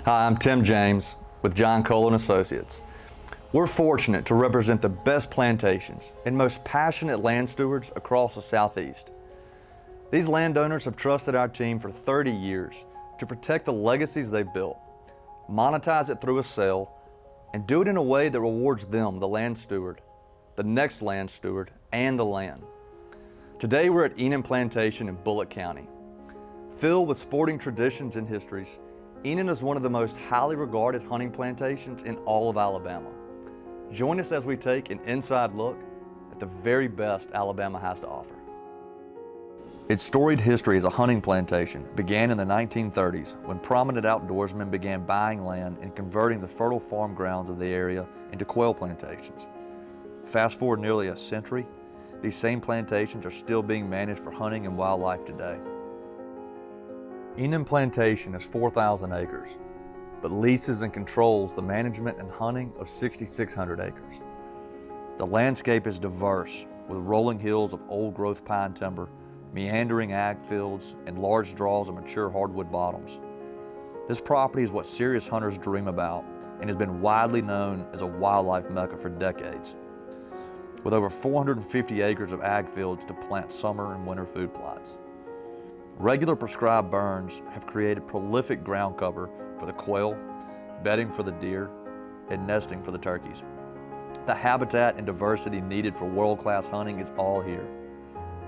Hi, I'm Tim James with John Cole & Associates. We're fortunate to represent the best plantations and most passionate land stewards across the Southeast. These landowners have trusted our team for 30 years to protect the legacies they've built, monetize it through a sale, and do it in a way that rewards them, the land steward, the next land steward, and the land. Today we're at Enon Plantation in Bullock County. Filled with sporting traditions and histories, Enon is one of the most highly regarded hunting plantations in all of Alabama. Join us as we take an inside look at the very best Alabama has to offer. Its storied history as a hunting plantation began in the 1930s when prominent outdoorsmen began buying land and converting the fertile farm grounds of the area into quail plantations. Fast forward nearly a century, these same plantations are still being managed for hunting and wildlife today. Enon Plantation is 4,000 acres, but leases and controls the management and hunting of 6,600 acres. The landscape is diverse, with rolling hills of old-growth pine timber, meandering ag fields, and large draws of mature hardwood bottoms. This property is what serious hunters dream about and has been widely known as a wildlife mecca for decades. With over 450 acres of ag fields to plant summer and winter food plots. Regular prescribed burns have created prolific ground cover for the quail, bedding for the deer, and nesting for the turkeys. The habitat and diversity needed for world-class hunting is all here.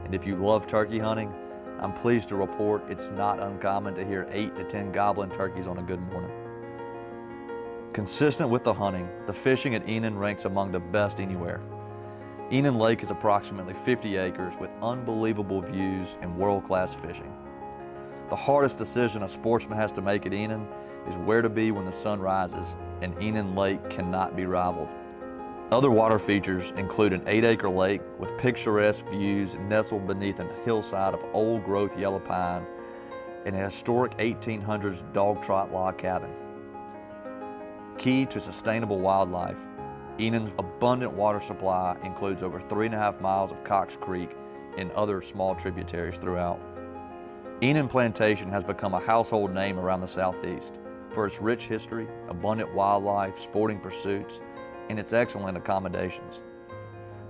And if you love turkey hunting, I'm pleased to report it's not uncommon to hear 8 to 10 gobbling turkeys on a good morning. Consistent with the hunting, the fishing at Enon ranks among the best anywhere. Enon Lake is approximately 50 acres with unbelievable views and world-class fishing. The hardest decision a sportsman has to make at Enon is where to be when the sun rises, and Enon Lake cannot be rivaled. Other water features include an 8-acre lake with picturesque views nestled beneath a hillside of old-growth yellow pine and a historic 1800s dog trot log cabin. Key to sustainable wildlife, Enon's abundant water supply includes over 3.5 miles of Cox Creek and other small tributaries throughout. Enon Plantation has become a household name around the Southeast for its rich history, abundant wildlife, sporting pursuits, and its excellent accommodations.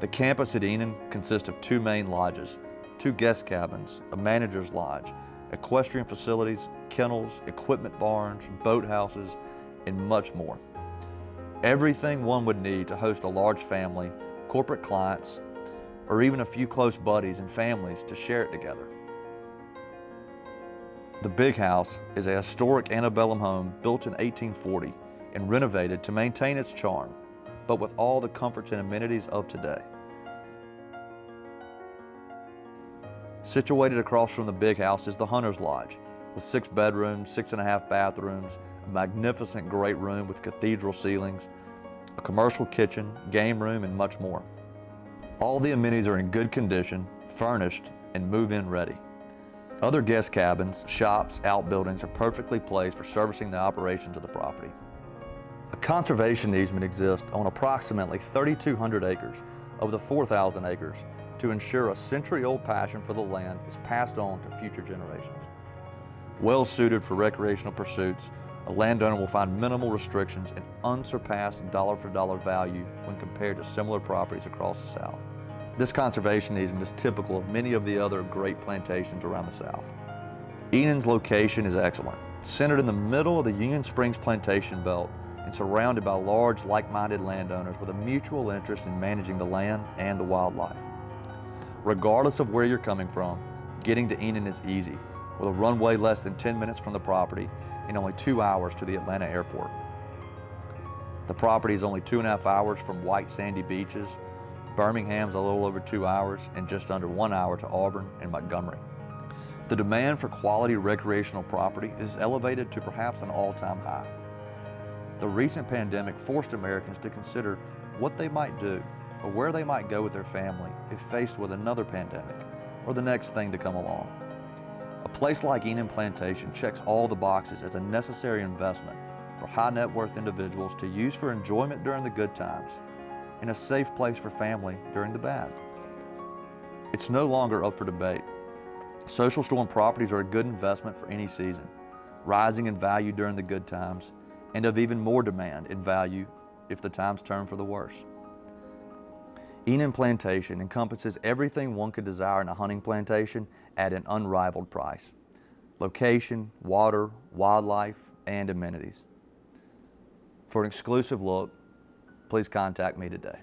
The campus at Enon consists of 2 main lodges, 2 guest cabins, a manager's lodge, equestrian facilities, kennels, equipment barns, boathouses, and much more. Everything one would need to host a large family, corporate clients, or even a few close buddies and families to share it together. The Big House is a historic antebellum home built in 1840 and renovated to maintain its charm, but with all the comforts and amenities of today. Situated across from the Big House is the Hunter's Lodge, with 6 bedrooms, 6.5 bathrooms, a magnificent great room with cathedral ceilings, a commercial kitchen, game room, and much more. All the amenities are in good condition, furnished, and move-in ready. Other guest cabins, shops, outbuildings are perfectly placed for servicing the operations of the property. A conservation easement exists on approximately 3,200 acres of the 4,000 acres to ensure a century-old passion for the land is passed on to future generations. Well suited for recreational pursuits, a landowner will find minimal restrictions and unsurpassed dollar-for-dollar value when compared to similar properties across the South. This conservation easement is typical of many of the other great plantations around the South. Enon's location is excellent, centered in the middle of the Union Springs plantation belt and surrounded by large, like-minded landowners with a mutual interest in managing the land and the wildlife. Regardless of where you're coming from, getting to Enon is easy, with a runway less than 10 minutes from the property and only 2 hours to the Atlanta airport. The property is only 2.5 hours from white sandy beaches. Birmingham's a little over 2 hours and just under 1 hour to Auburn and Montgomery. The demand for quality recreational property is elevated to perhaps an all-time high. The recent pandemic forced Americans to consider what they might do or where they might go with their family if faced with another pandemic or the next thing to come along. A place like Enon Plantation checks all the boxes as a necessary investment for high net worth individuals to use for enjoyment during the good times and a safe place for family during the bad. It's no longer up for debate. Social storm properties are a good investment for any season, rising in value during the good times and of even more demand and value if the times turn for the worse. Enon Plantation encompasses everything one could desire in a hunting plantation at an unrivaled price: location, water, wildlife, and amenities. For an exclusive look, please contact me today.